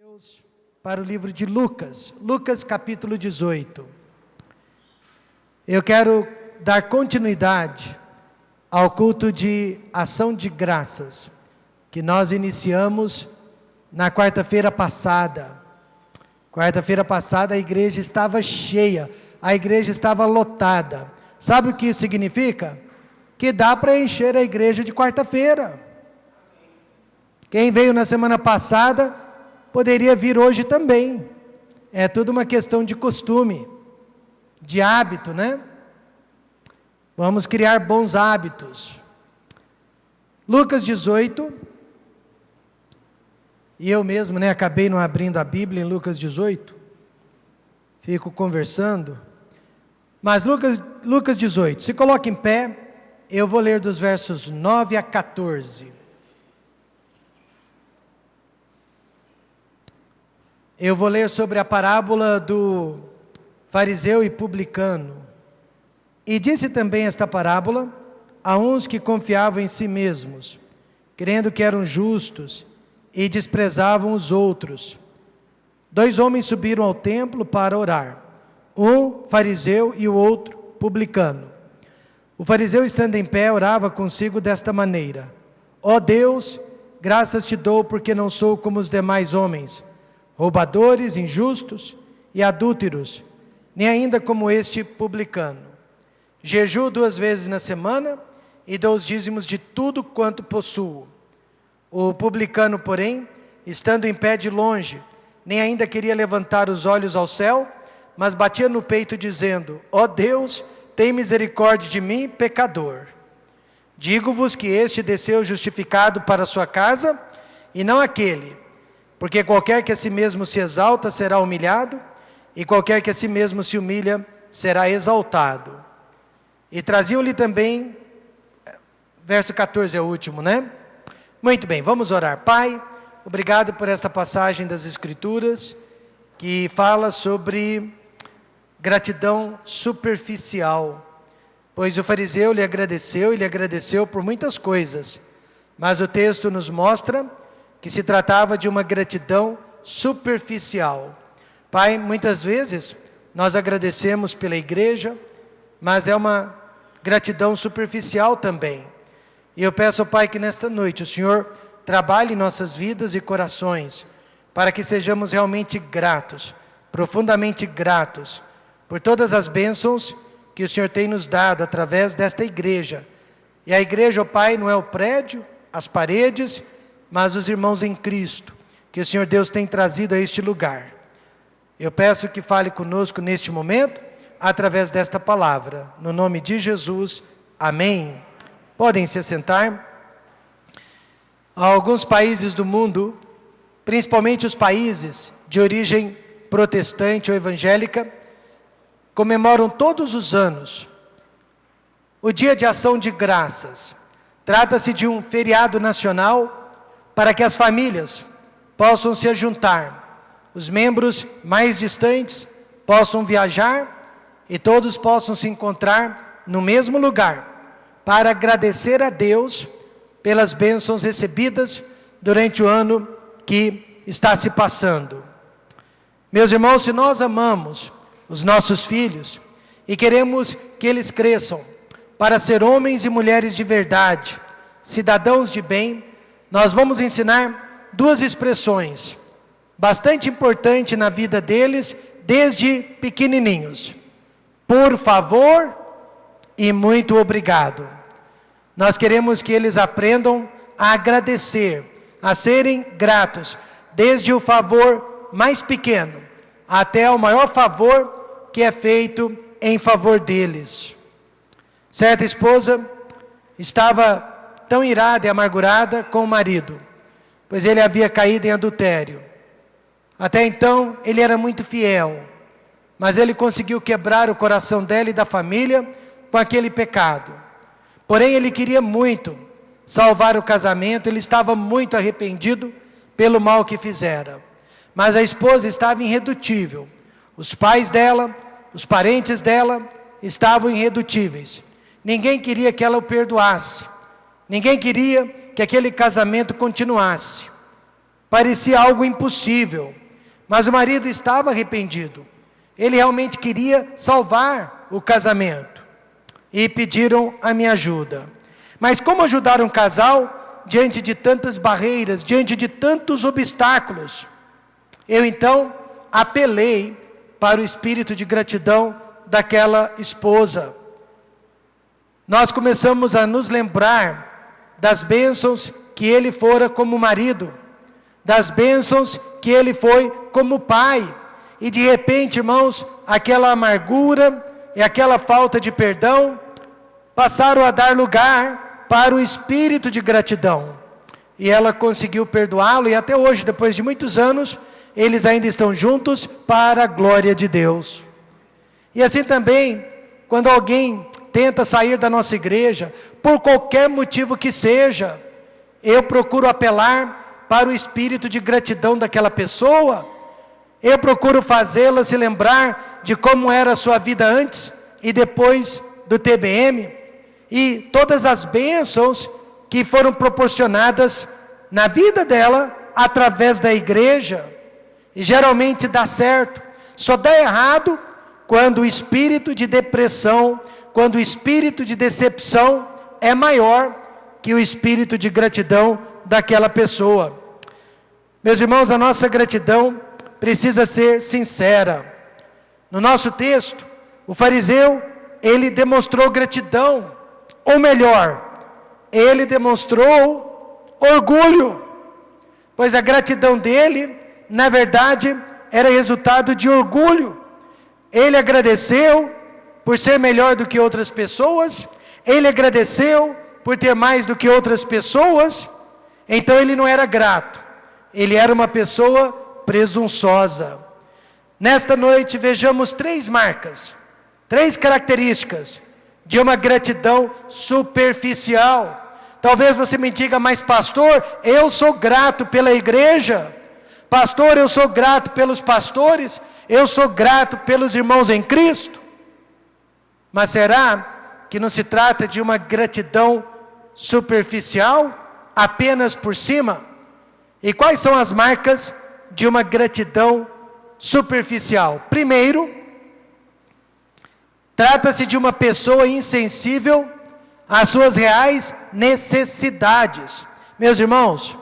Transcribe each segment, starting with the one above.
Deus para o livro de Lucas, Lucas capítulo 18. Eu quero dar continuidade ao culto de ação de graças, que nós iniciamos na quarta-feira passada. Quarta-feira passada a igreja estava cheia, a igreja estava lotada. Sabe o que isso significa? Que dá para encher a igreja de quarta-feira. Quem veio na semana passada poderia vir hoje também. É tudo uma questão de costume, de hábito, né? Vamos criar bons hábitos. Lucas 18. E eu mesmo, acabei não abrindo a Bíblia em Lucas 18. Fico conversando. Mas Lucas 18. Se coloca em pé, eu vou ler dos versos 9 a 14. Eu vou ler sobre a parábola do fariseu e publicano. E disse também esta parábola a uns que confiavam em si mesmos, crendo que eram justos, e desprezavam os outros. 2 homens subiram ao templo para orar, um fariseu e o outro publicano. O fariseu, estando em pé, orava consigo desta maneira: ó Deus, graças te dou, porque não sou como os demais homens, roubadores, injustos e adúlteros, nem ainda como este publicano. Jejuo 2 vezes na semana e dou os dízimos de tudo quanto possuo. O publicano, porém, estando em pé de longe, nem ainda queria levantar os olhos ao céu, mas batia no peito dizendo: ó Deus, tem misericórdia de mim, pecador. Digo-vos que este desceu justificado para a sua casa, e não aquele. Porque qualquer que a si mesmo se exalta será humilhado, e qualquer que a si mesmo se humilha será exaltado. E traziam-lhe também, verso 14 é o último, né? Muito bem, vamos orar. Pai, obrigado por esta passagem das Escrituras, que fala sobre gratidão superficial. Pois o fariseu lhe agradeceu por muitas coisas, mas o texto nos mostra que se tratava de uma gratidão superficial. Pai, muitas vezes nós agradecemos pela igreja, mas é uma gratidão superficial também. E eu peço ao Pai que nesta noite o Senhor trabalhe em nossas vidas e corações, para que sejamos realmente gratos, profundamente gratos, por todas as bênçãos que o Senhor tem nos dado através desta igreja. E a igreja, ó Pai, não é o prédio, as paredes, mas os irmãos em Cristo, que o Senhor Deus tem trazido a este lugar. Eu peço que fale conosco neste momento, através desta palavra, no nome de Jesus, amém. Podem se assentar. Alguns países do mundo, principalmente os países de origem protestante ou evangélica, comemoram todos os anos o Dia de Ação de Graças. Trata-se de um feriado nacional para que as famílias possam se juntar, os membros mais distantes possam viajar e todos possam se encontrar no mesmo lugar para agradecer a Deus pelas bênçãos recebidas durante o ano que está se passando. Meus irmãos, se nós amamos os nossos filhos e queremos que eles cresçam para ser homens e mulheres de verdade, cidadãos de bem, nós vamos ensinar 2 expressões bastante importantes na vida deles desde pequenininhos: por favor e muito obrigado. Nós queremos que eles aprendam a agradecer, a serem gratos, desde o favor mais pequeno até o maior favor que é feito em favor deles. Certa esposa estava tão irada e amargurada com o marido, pois ele havia caído em adultério. Até então ele era muito fiel, mas ele conseguiu quebrar o coração dela e da família com aquele pecado. Porém ele queria muito salvar o casamento, ele estava muito arrependido pelo mal que fizera. Mas a esposa estava irredutível, os pais dela, os parentes dela estavam irredutíveis. Ninguém queria que ela o perdoasse. Ninguém queria que aquele casamento continuasse. Parecia algo impossível, mas o marido estava arrependido. Ele realmente queria salvar o casamento e pediram a minha ajuda. Mas como ajudar um casal diante de tantas barreiras, diante de tantos obstáculos? Eu então apelei para o espírito de gratidão daquela esposa. Nós começamos a nos lembrar das bênçãos que ele fora como marido, das bênçãos que ele foi como pai. E de repente, irmãos, aquela amargura e aquela falta de perdão passaram a dar lugar para o espírito de gratidão. E ela conseguiu perdoá-lo, e até hoje, depois de muitos anos, eles ainda estão juntos para a glória de Deus. E assim também, quando alguém tenta sair da nossa igreja, por qualquer motivo que seja, eu procuro apelar para o espírito de gratidão daquela pessoa. Eu procuro fazê-la se lembrar de como era a sua vida antes e depois do TBM, e todas as bênçãos que foram proporcionadas na vida dela através da igreja. E geralmente dá certo, só dá errado quando o espírito de depressão, quando o espírito de decepção é maior que o espírito de gratidão daquela pessoa. Meus irmãos, a nossa gratidão precisa ser sincera. No nosso texto, o fariseu, ele demonstrou gratidão, ou melhor, ele demonstrou orgulho, pois a gratidão dele, na verdade, era resultado de orgulho. Ele agradeceu por ser melhor do que outras pessoas, ele agradeceu por ter mais do que outras pessoas, então ele não era grato, ele era uma pessoa presunçosa. Nesta noite vejamos 3 marcas, 3 características de uma gratidão superficial. Talvez você me diga, mas pastor, eu sou grato pela igreja, pastor, eu sou grato pelos pastores, eu sou grato pelos irmãos em Cristo. Mas será que não se trata de uma gratidão superficial, apenas por cima? E quais são as marcas de uma gratidão superficial? Primeiro, trata-se de uma pessoa insensível às suas reais necessidades. Meus irmãos,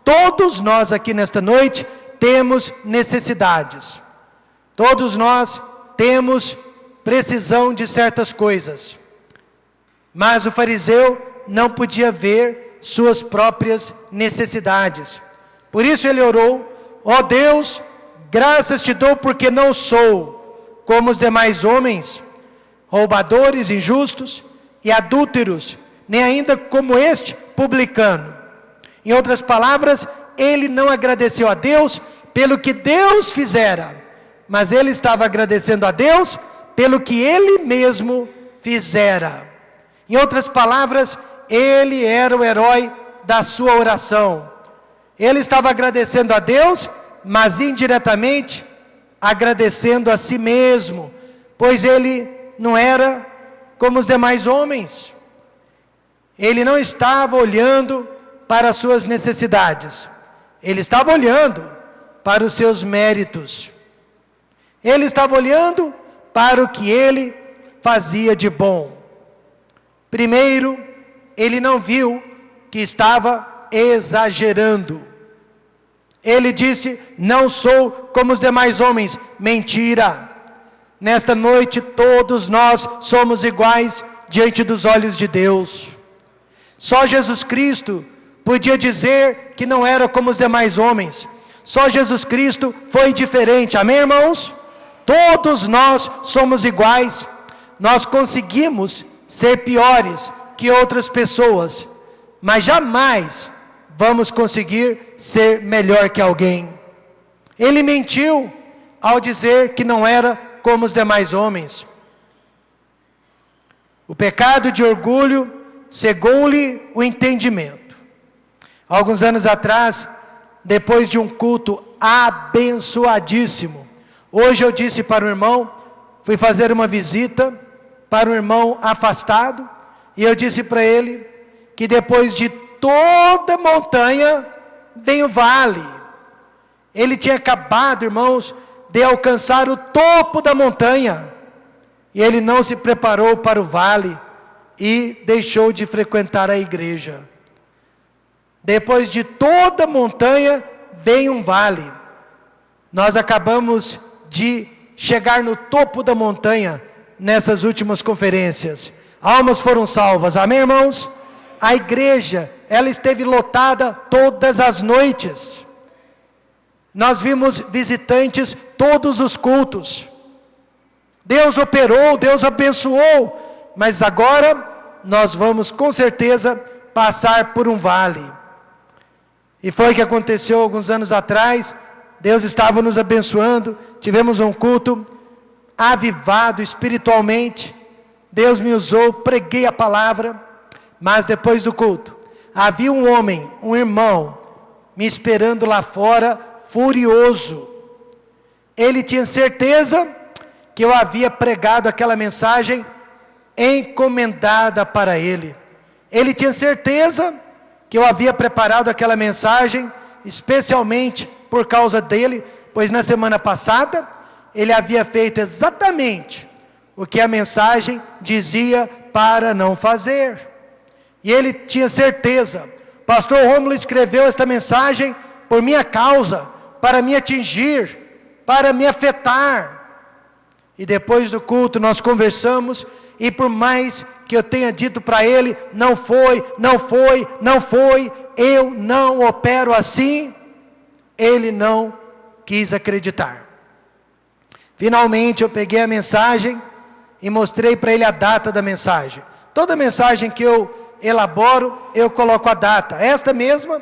todos nós aqui nesta noite temos necessidades. Todos nós temos precisão de certas coisas. Mas o fariseu não podia ver suas próprias necessidades. Por isso ele orou: ó Deus, graças te dou porque não sou como os demais homens, roubadores, injustos e adúlteros, nem ainda como este publicano. Em outras palavras, ele não agradeceu a Deus pelo que Deus fizera, mas ele estava agradecendo a Deus pelo que ele mesmo fizera. Em outras palavras, ele era o herói da sua oração. Ele estava agradecendo a Deus, mas indiretamente agradecendo a si mesmo, pois ele não era como os demais homens. Ele não estava olhando para as suas necessidades, ele estava olhando para os seus méritos. Ele estava olhando para o que ele fazia de bom. Primeiro, ele não viu que estava exagerando. Ele disse: não sou como os demais homens. Mentira. Nesta noite todos nós somos iguais diante dos olhos de Deus. Só Jesus Cristo podia dizer que não era como os demais homens. Só Jesus Cristo foi diferente. Amém, irmãos? Todos nós somos iguais. Nós conseguimos ser piores que outras pessoas, mas jamais vamos conseguir ser melhor que alguém. Ele mentiu ao dizer que não era como os demais homens. O pecado de orgulho cegou-lhe o entendimento. Alguns anos atrás, depois de um culto abençoadíssimo, hoje eu disse para o irmão, fui fazer uma visita para um irmão afastado, e eu disse para ele que depois de toda montanha vem o vale. Ele tinha acabado, irmãos, de alcançar o topo da montanha. E ele não se preparou para o vale e deixou de frequentar a igreja. Depois de toda a montanha, vem um vale. Nós acabamos de chegar no topo da montanha nessas últimas conferências. Almas foram salvas, amém, irmãos? A igreja, ela esteve lotada todas as noites. Nós vimos visitantes todos os cultos. Deus operou, Deus abençoou, mas agora nós vamos com certeza passar por um vale. E foi o que aconteceu alguns anos atrás. Deus estava nos abençoando, tivemos um culto avivado espiritualmente. Deus me usou, preguei a palavra, mas depois do culto, havia um homem, um irmão, me esperando lá fora, furioso. Ele tinha certeza que eu havia pregado aquela mensagem encomendada para ele. Ele tinha certeza que eu havia preparado aquela mensagem especialmente por causa dele, pois na semana passada ele havia feito exatamente o que a mensagem dizia para não fazer. E ele tinha certeza, pastor Rômulo escreveu esta mensagem por minha causa, para me atingir, para me afetar. E depois do culto nós conversamos, e por mais que eu tenha dito para ele, não foi, eu não opero assim, ele não quis acreditar. Finalmente eu peguei a mensagem e mostrei para ele a data da mensagem. Toda mensagem que eu elaboro, eu coloco a data. Esta mesma,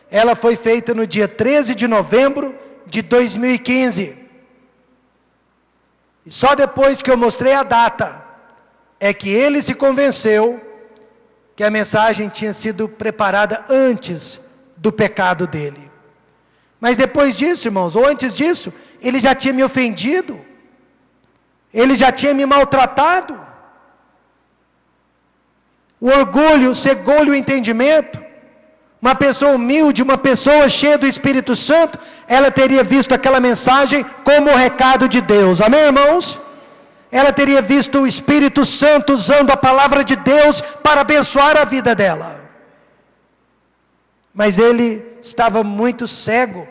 ela foi feita no dia 13 de novembro de 2015. E só depois que eu mostrei a data, é que ele se convenceu que a mensagem tinha sido preparada antes do pecado dele. Mas depois disso, irmãos, ou antes disso, ele já tinha me ofendido, ele já tinha me maltratado. O orgulho cegou-lhe o entendimento. Uma pessoa humilde, uma pessoa cheia do Espírito Santo, ela teria visto aquela mensagem como o recado de Deus, amém, irmãos? Ela teria visto o Espírito Santo usando a palavra de Deus para abençoar a vida dela. Mas ele estava muito cego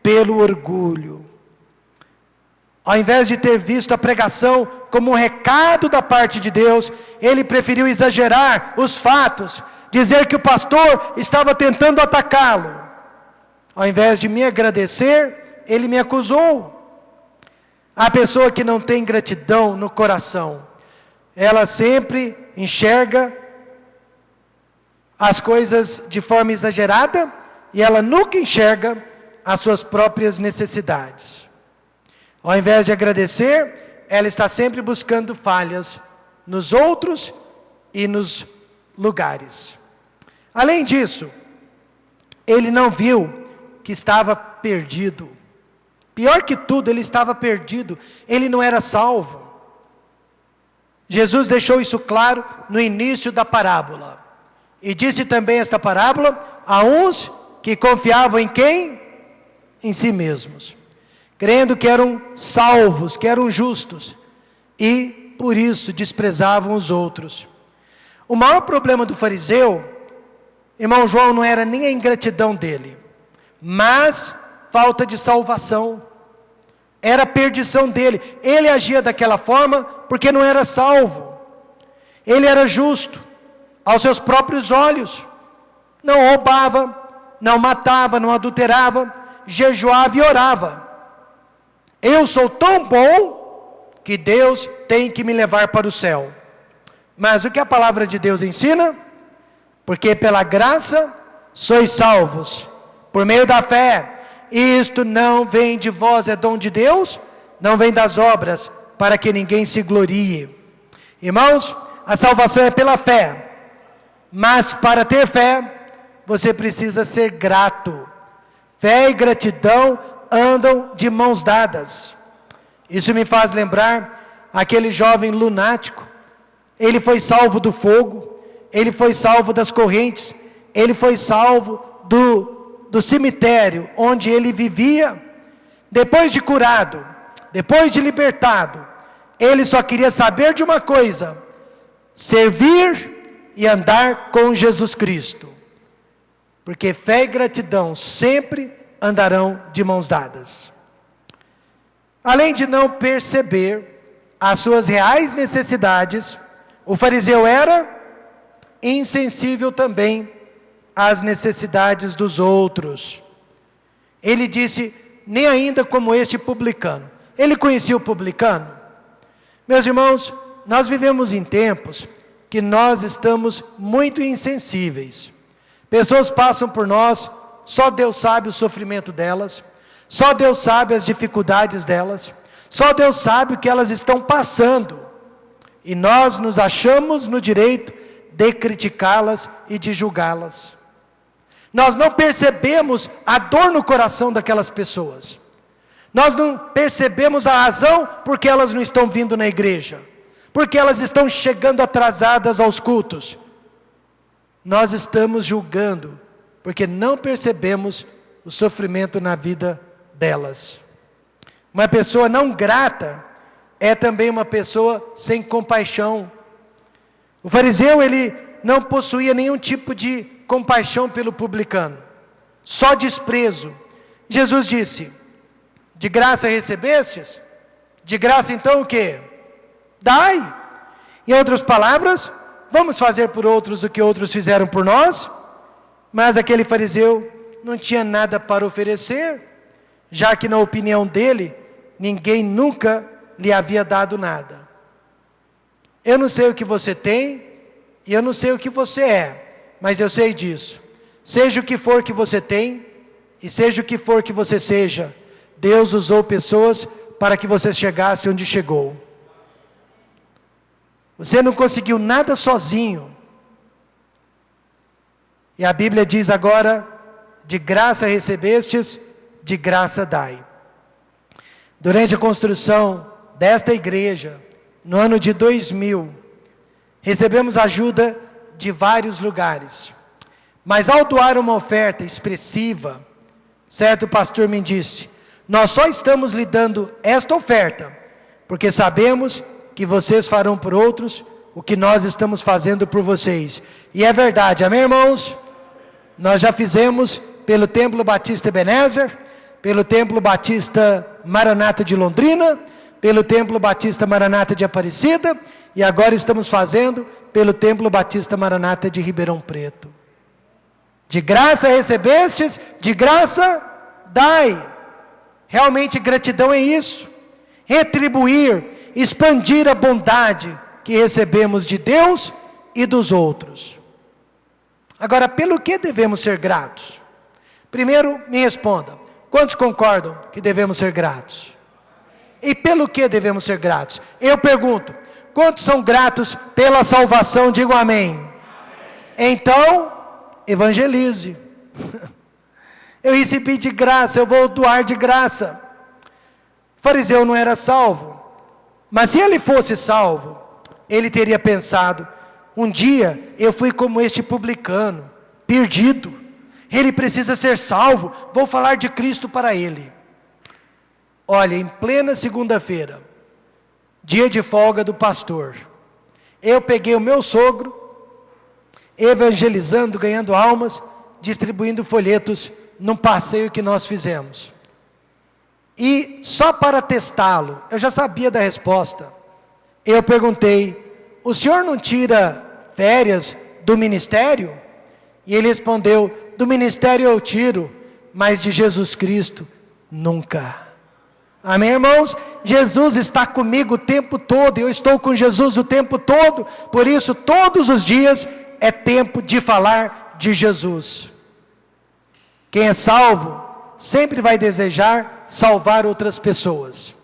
pelo orgulho. Ao invés de ter visto a pregação como um recado da parte de Deus, ele preferiu exagerar os fatos, dizer que o pastor estava tentando atacá-lo. Ao invés de me agradecer, ele me acusou. A pessoa que não tem gratidão no coração, ela sempre enxerga as coisas de forma exagerada e ela nunca enxerga as suas próprias necessidades. Ao invés de agradecer, ela está sempre buscando falhas nos outros e nos lugares. Além disso, ele não viu que estava perdido. Pior que tudo, ele estava perdido, ele não era salvo. Jesus deixou isso claro no início da parábola. E disse também esta parábola a uns que confiavam em quem? Em si mesmos. Crendo que eram salvos, que eram justos. E por isso desprezavam os outros. O maior problema do fariseu, irmão João, não era nem a ingratidão dele, mas falta de salvação. Era a perdição dele. Ele agia daquela forma porque não era salvo. Ele era justo aos seus próprios olhos. Não roubava, não matava, não adulterava, jejuava e orava. Eu sou tão bom que Deus tem que me levar para o céu. Mas o que a palavra de Deus ensina? Porque pela graça sois salvos, por meio da fé. Isto não vem de vós, é dom de Deus, não vem das obras, para que ninguém se glorie. Irmãos, a salvação é pela fé, mas para ter fé, você precisa ser grato. Fé e gratidão andam de mãos dadas. Isso me faz lembrar aquele jovem lunático. Ele foi salvo do fogo, ele foi salvo das correntes, ele foi salvo do cemitério onde ele vivia, depois de curado, depois de libertado, ele só queria saber de uma coisa: servir e andar com Jesus Cristo. Porque fé e gratidão sempre andarão de mãos dadas. Além de não perceber as suas reais necessidades, o fariseu era insensível também às necessidades dos outros. Ele disse: nem ainda como este publicano. Ele conhecia o publicano? Meus irmãos, nós vivemos em tempos que nós estamos muito insensíveis. Pessoas passam por nós, só Deus sabe o sofrimento delas, só Deus sabe as dificuldades delas, só Deus sabe o que elas estão passando. E nós nos achamos no direito de criticá-las e de julgá-las. Nós não percebemos a dor no coração daquelas pessoas. Nós não percebemos a razão porque elas não estão vindo na igreja, porque elas estão chegando atrasadas aos cultos. Nós estamos julgando, porque não percebemos o sofrimento na vida delas. Uma pessoa não grata é também uma pessoa sem compaixão. O fariseu, ele não possuía nenhum tipo de compaixão pelo publicano, só desprezo. Jesus disse: de graça recebestes? De graça então o quê? Dai. Em outras palavras, vamos fazer por outros o que outros fizeram por nós? Mas aquele fariseu não tinha nada para oferecer, já que na opinião dele, ninguém nunca lhe havia dado nada. Eu não sei o que você tem, e eu não sei o que você é, mas eu sei disso. Seja o que for que você tem, e seja o que for que você seja, Deus usou pessoas para que você chegasse onde chegou. Você não conseguiu nada sozinho. E a Bíblia diz agora: de graça recebestes, de graça dai. Durante a construção desta igreja, no ano de 2000, recebemos ajuda de vários lugares. Mas ao doar uma oferta expressiva, certo pastor me disse: nós só estamos lhe dando esta oferta, porque sabemos que vocês farão por outros o que nós estamos fazendo por vocês. E é verdade, amém, irmãos? Nós já fizemos pelo Templo Batista Ebenezer, pelo Templo Batista Maranata de Londrina, pelo Templo Batista Maranata de Aparecida, e agora estamos fazendo pelo Templo Batista Maranata de Ribeirão Preto. De graça recebestes, de graça dai. Realmente gratidão é isso: retribuir, expandir a bondade que recebemos de Deus e dos outros. Agora, pelo que devemos ser gratos? Primeiro, me responda: quantos concordam que devemos ser gratos? E pelo que devemos ser gratos? Eu pergunto: quantos são gratos pela salvação? Digam amém. Amém. Então, evangelize. Eu recebi de graça, eu vou doar de graça. O fariseu não era salvo, mas se ele fosse salvo, ele teria pensado: um dia eu fui como este publicano, perdido, ele precisa ser salvo, vou falar de Cristo para ele. Olha, em plena segunda-feira, dia de folga do pastor, eu peguei o meu sogro, evangelizando, ganhando almas, distribuindo folhetos, num passeio que nós fizemos. E só para testá-lo, eu já sabia da resposta, eu perguntei: o senhor não tira férias do ministério? E ele respondeu: do ministério eu tiro, mas de Jesus Cristo, nunca. Amém, irmãos? Jesus está comigo o tempo todo, eu estou com Jesus o tempo todo, por isso todos os dias é tempo de falar de Jesus. Quem é salvo, sempre vai desejar salvar outras pessoas.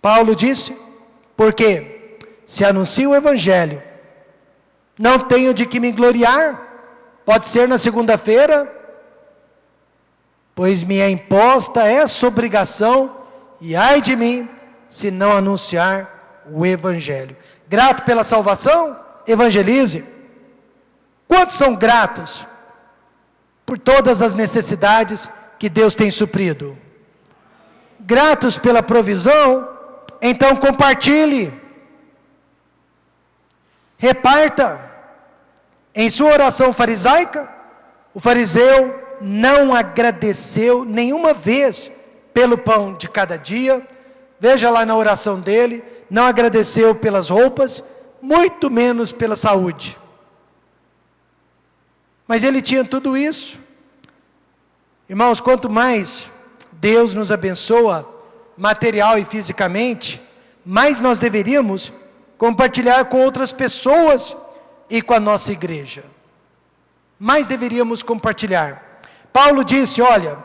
Paulo disse: porque se anuncio o evangelho, não tenho de que me gloriar, pode ser na segunda-feira, pois me é imposta essa obrigação, e ai de mim, se não anunciar o evangelho. Grato pela salvação? Evangelize. Quantos são gratos por todas as necessidades que Deus tem suprido? gratos pela provisão, então compartilhe, reparta. Em sua oração farisaica, o fariseu não agradeceu nenhuma vez pelo pão de cada dia. Veja lá na oração dele, não agradeceu pelas roupas, muito menos pela saúde. Mas ele tinha tudo isso. Irmãos, quanto mais Deus nos abençoa, material e fisicamente, mais nós deveríamos compartilhar com outras pessoas e com a nossa igreja. Mais deveríamos compartilhar. Paulo disse, olha,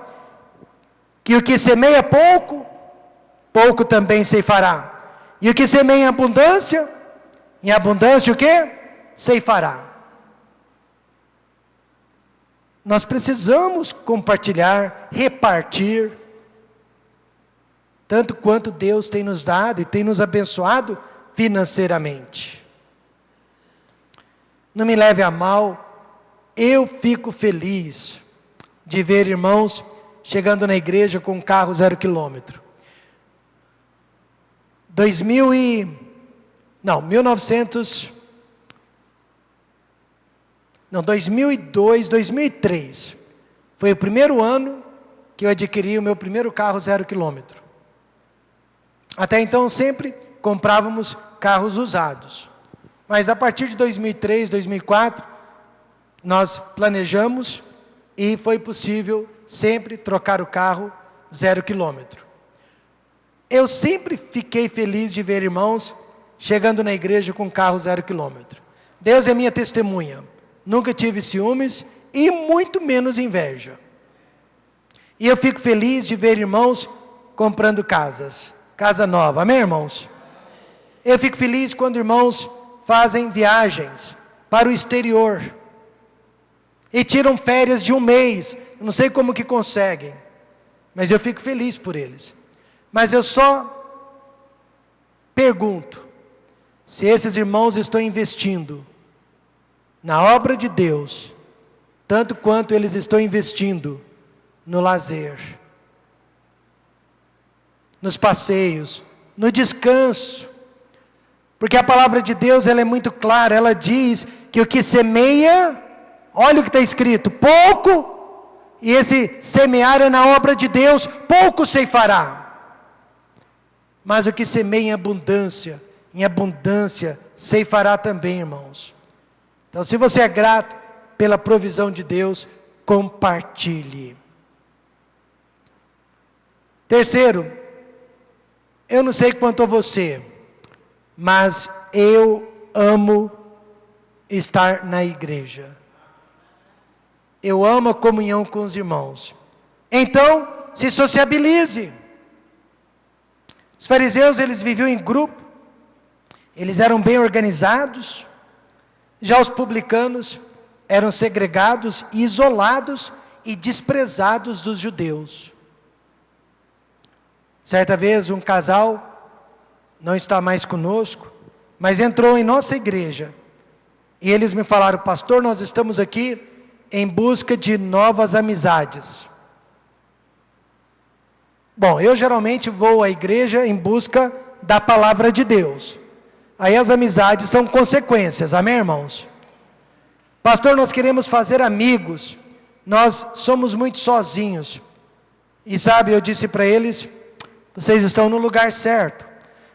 que o que semeia pouco, pouco também ceifará. E o que semeia em abundância o quê? Ceifará. Nós precisamos compartilhar, repartir, tanto quanto Deus tem nos dado e tem nos abençoado financeiramente. Não me leve a mal, eu fico feliz de ver irmãos chegando na igreja com um carro 0 quilômetro. 2002, 2003, foi o primeiro ano que eu adquiri o meu primeiro carro 0 quilômetro. Até então sempre comprávamos carros usados. Mas a partir de 2003, 2004, nós planejamos e foi possível sempre trocar o carro 0 quilômetro. Eu sempre fiquei feliz de ver irmãos chegando na igreja com carro 0 quilômetro. Deus é minha testemunha. Nunca tive ciúmes e muito menos inveja. E eu fico feliz de ver irmãos comprando casas. Casa nova, amém, irmãos? Eu fico feliz quando irmãos fazem viagens para o exterior e tiram férias de um mês. Eu não sei como que conseguem, mas eu fico feliz por eles. Mas eu só pergunto se esses irmãos estão investindo na obra de Deus, tanto quanto eles estão investindo no lazer, nos passeios, no descanso. Porque a palavra de Deus, ela é muito clara, ela diz que o que semeia, olha o que está escrito, pouco, e esse semear é na obra de Deus, pouco ceifará. Mas o que semeia em abundância ceifará também, irmãos. Então, se você é grato pela provisão de Deus, compartilhe. Terceiro, eu não sei quanto a você, mas eu amo estar na igreja. Eu amo a comunhão com os irmãos. Então, se sociabilize. Os fariseus, eles viviam em grupo, eles eram bem organizados. Já os publicanos eram segregados, isolados e desprezados dos judeus. Certa vez um casal, não está mais conosco, mas entrou em nossa igreja. E eles me falaram, pastor, nós estamos aqui em busca de novas amizades. Bom, eu geralmente vou à igreja em busca da palavra de Deus. Aí as amizades são consequências, amém, irmãos? Pastor, nós queremos fazer amigos, nós somos muito sozinhos. E sabe, eu disse para eles, vocês estão no lugar certo.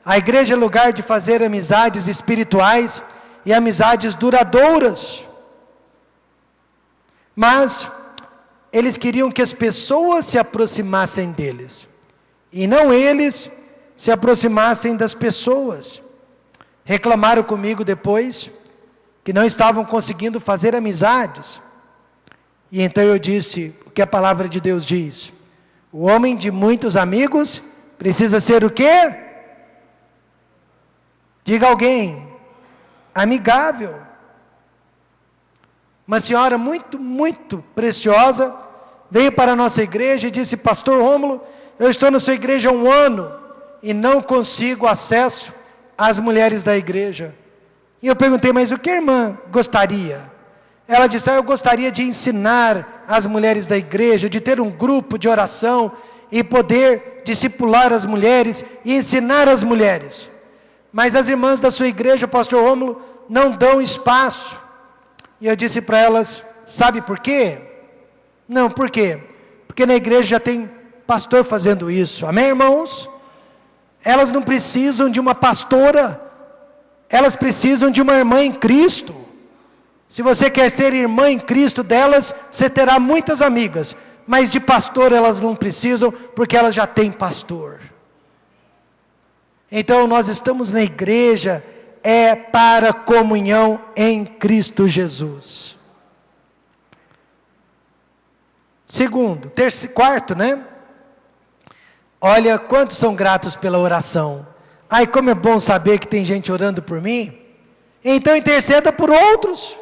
A igreja é lugar de fazer amizades espirituais e amizades duradouras. Mas eles queriam que as pessoas se aproximassem deles, e não eles se aproximassem das pessoas. Reclamaram comigo depois, que não estavam conseguindo fazer amizades. E então eu disse, o que a palavra de Deus diz? O homem de muitos amigos precisa ser o quê? Diga alguém, amigável. Uma senhora muito preciosa, veio para a nossa igreja e disse, pastor Rômulo, eu estou na sua igreja há 1 ano, e não consigo acesso às mulheres da igreja. E eu perguntei, mas o que a irmã gostaria? Ela disse, eu gostaria de ensinar as mulheres da igreja, de ter um grupo de oração, e poder discipular as mulheres e ensinar as mulheres. Mas as irmãs da sua igreja, pastor Rômulo, não dão espaço. E eu disse para elas, sabe por quê? Não, por quê? Porque na igreja já tem pastor fazendo isso, amém, irmãos? Elas não precisam de uma pastora, elas precisam de uma irmã em Cristo. Se você quer ser irmã em Cristo delas, você terá muitas amigas, mas de pastor elas não precisam, porque elas já têm pastor. Então nós estamos na igreja, é para comunhão em Cristo Jesus. Segundo, quarto, né? Olha, quantos são gratos pela oração. Ai, como é bom saber que tem gente orando por mim. Então interceda por outros.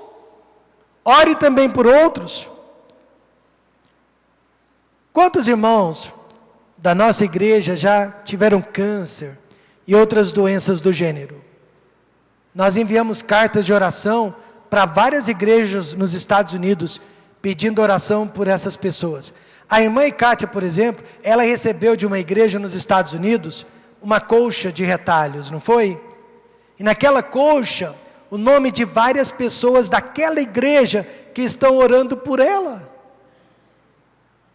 Ore também por outros. Quantos irmãos da nossa igreja já tiveram câncer e outras doenças do gênero? Nós enviamos cartas de oração para várias igrejas nos Estados Unidos, pedindo oração por essas pessoas. A irmã Kátia, por exemplo, ela recebeu de uma igreja nos Estados Unidos uma colcha de retalhos, não foi? E naquela colcha, o nome de várias pessoas daquela igreja que estão orando por ela.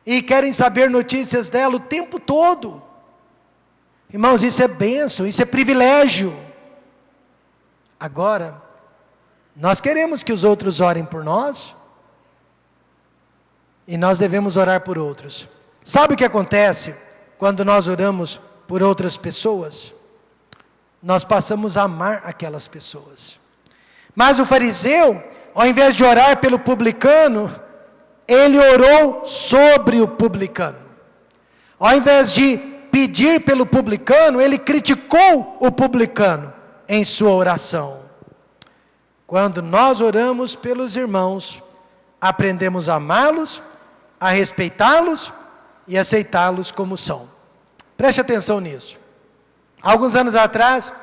E querem saber notícias dela o tempo todo. Irmãos, isso é bênção, isso é privilégio. Agora, nós queremos que os outros orem por nós, e nós devemos orar por outros. Sabe o que acontece quando nós oramos por outras pessoas? Nós passamos a amar aquelas pessoas. Mas o fariseu, ao invés de orar pelo publicano, ele orou sobre o publicano. Ao invés de pedir pelo publicano, ele criticou o publicano em sua oração. Quando nós oramos pelos irmãos, aprendemos a amá-los, a respeitá-los e aceitá-los como são. Preste atenção nisso. Alguns anos atrás,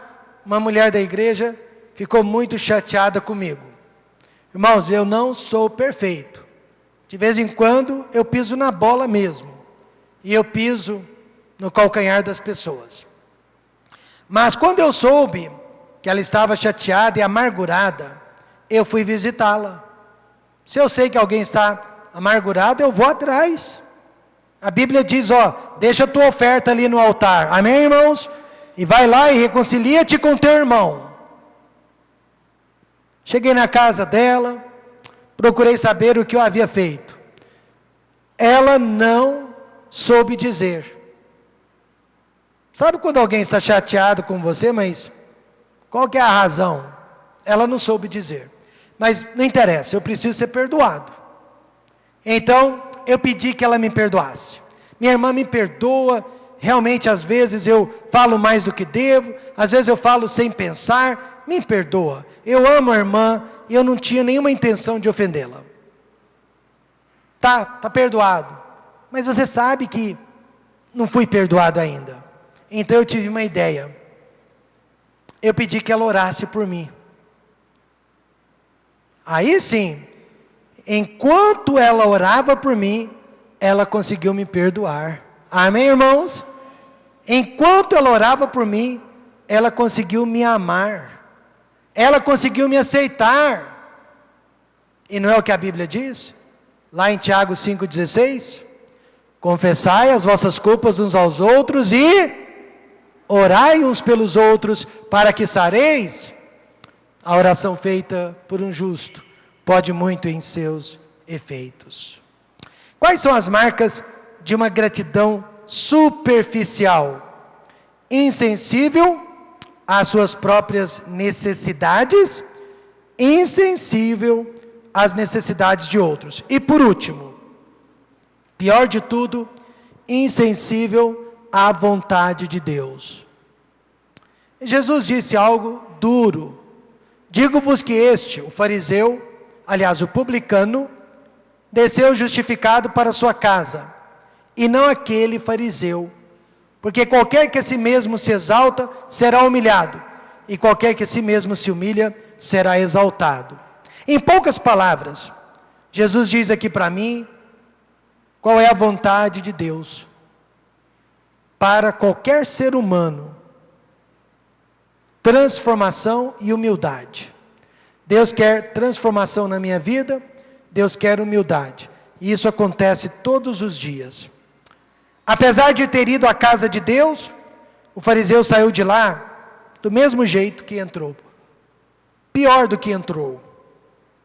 uma mulher da igreja ficou muito chateada comigo. Irmãos, eu não sou perfeito. De vez em quando eu piso na bola mesmo. E eu piso no calcanhar das pessoas. Mas quando eu soube que ela estava chateada e amargurada, eu fui visitá-la. Se eu sei que alguém está amargurado, eu vou atrás. A Bíblia diz, deixa a tua oferta ali no altar, amém, irmãos? E vai lá e reconcilia-te com teu irmão. Cheguei na casa dela, procurei saber o que eu havia feito. Ela não soube dizer. Sabe quando alguém está chateado com você, mas qual que é a razão? Ela não soube dizer. Mas não interessa, eu preciso ser perdoado. Então, eu pedi que ela me perdoasse. Minha irmã me perdoa, realmente às vezes eu falo mais do que devo, às vezes eu falo sem pensar, me perdoa. Eu amo a irmã e eu não tinha nenhuma intenção de ofendê-la. Tá perdoado. Mas você sabe que não fui perdoado ainda. Então eu tive uma ideia. Eu pedi que ela orasse por mim. Aí sim, enquanto ela orava por mim, ela conseguiu me perdoar. Amém, irmãos? Enquanto ela orava por mim, ela conseguiu me amar. Ela conseguiu me aceitar. E não é o que a Bíblia diz? Lá em Tiago 5,16? Confessai as vossas culpas uns aos outros e orai uns pelos outros para que sareis. A oração feita por um justo pode muito em seus efeitos. Quais são as marcas de uma gratidão superficial? Insensível às suas próprias necessidades, insensível às necessidades de outros. E por último, pior de tudo, insensível à vontade de Deus. Jesus disse algo duro. Digo-vos que este, o fariseu, aliás, o publicano, desceu justificado para sua casa, e não aquele fariseu. Porque qualquer que a si mesmo se exalta, será humilhado, e qualquer que a si mesmo se humilha, será exaltado. Em poucas palavras, Jesus diz aqui para mim, qual é a vontade de Deus. para qualquer ser humano: transformação e humildade. Deus quer transformação na minha vida, Deus quer humildade. E isso acontece todos os dias. Apesar de ter ido à casa de Deus, o fariseu saiu de lá do mesmo jeito que entrou. Pior do que entrou.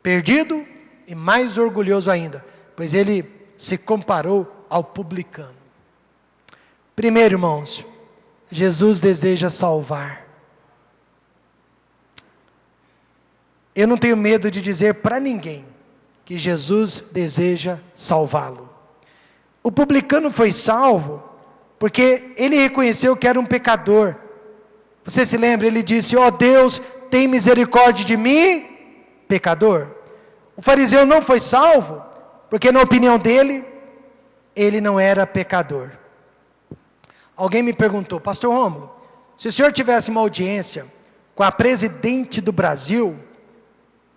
Perdido e mais orgulhoso ainda, pois ele se comparou ao publicano. Primeiro, irmãos, Jesus deseja salvar. Eu não tenho medo de dizer para ninguém que Jesus deseja salvá-lo. O publicano foi salvo porque ele reconheceu que era um pecador. Você se lembra? Ele disse: ó Deus, tem misericórdia de mim, pecador. O fariseu não foi salvo porque, na opinião dele, ele não era pecador. Alguém me perguntou: pastor Rômulo, se o senhor tivesse uma audiência com a presidente do Brasil,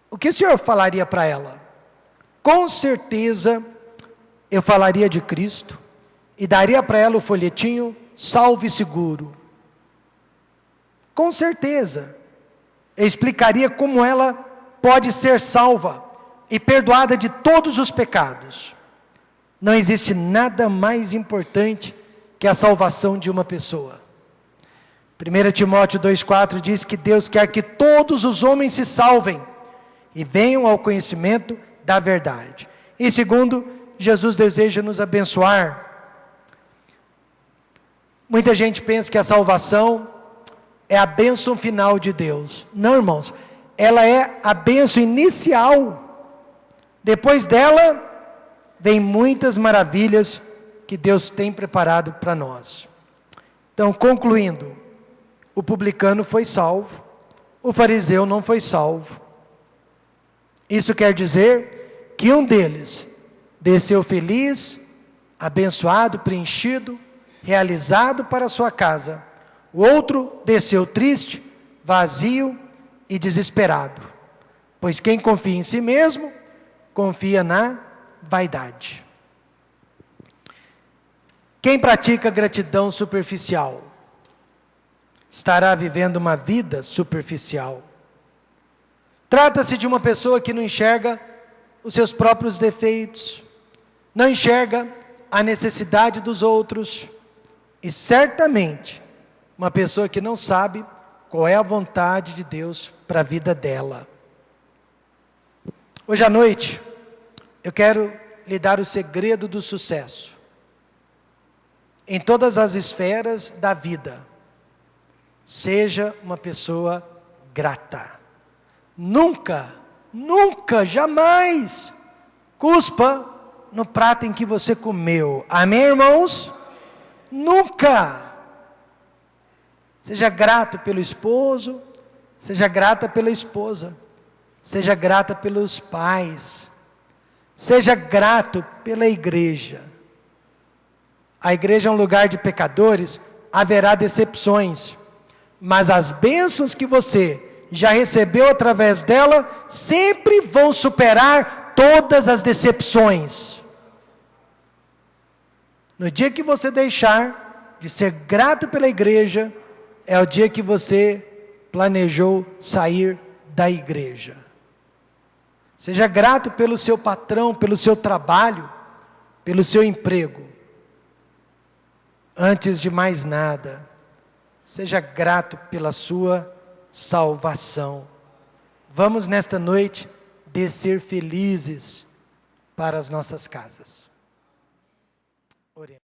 o que o senhor falaria para ela? Com certeza eu falaria de Cristo e daria para ela o folhetinho Salve Seguro. Com certeza eu explicaria como ela pode ser salva e perdoada de todos os pecados. Não existe nada mais importante que a salvação de uma pessoa. 1 Timóteo 2,4 diz que Deus quer que todos os homens se salvem e venham ao conhecimento da verdade. E segundo, Jesus deseja nos abençoar. Muita gente pensa que a salvação é a bênção final de Deus. Não, irmãos, ela é a bênção inicial. Depois dela, vem muitas maravilhas que Deus tem preparado para nós. Então, concluindo, o publicano foi salvo, o fariseu não foi salvo. Isso quer dizer que um deles desceu feliz, abençoado, preenchido, realizado para a sua casa. O outro desceu triste, vazio e desesperado. Pois quem confia em si mesmo, confia na vaidade. Quem pratica gratidão superficial, estará vivendo uma vida superficial. Trata-se de uma pessoa que não enxerga os seus próprios defeitos, não enxerga a necessidade dos outros, e certamente uma pessoa que não sabe qual é a vontade de Deus para a vida dela. Hoje à noite, eu quero lhe dar o segredo do sucesso, em todas as esferas da vida. Seja uma pessoa grata. Nunca, jamais cuspa no prato em que você comeu. Amém, irmãos? Nunca. Seja grato pelo esposo, seja grata pela esposa, seja grata pelos pais, seja grato pela igreja. A igreja é um lugar de pecadores, haverá decepções, mas as bênçãos que você já recebeu através dela, sempre vão superar todas as decepções. No dia que você deixar de ser grato pela igreja, é o dia que você planejou sair da igreja. Seja grato pelo seu patrão, pelo seu trabalho, pelo seu emprego. Antes de mais nada, seja grato pela sua salvação. Vamos nesta noite descer felizes para as nossas casas. Oremos.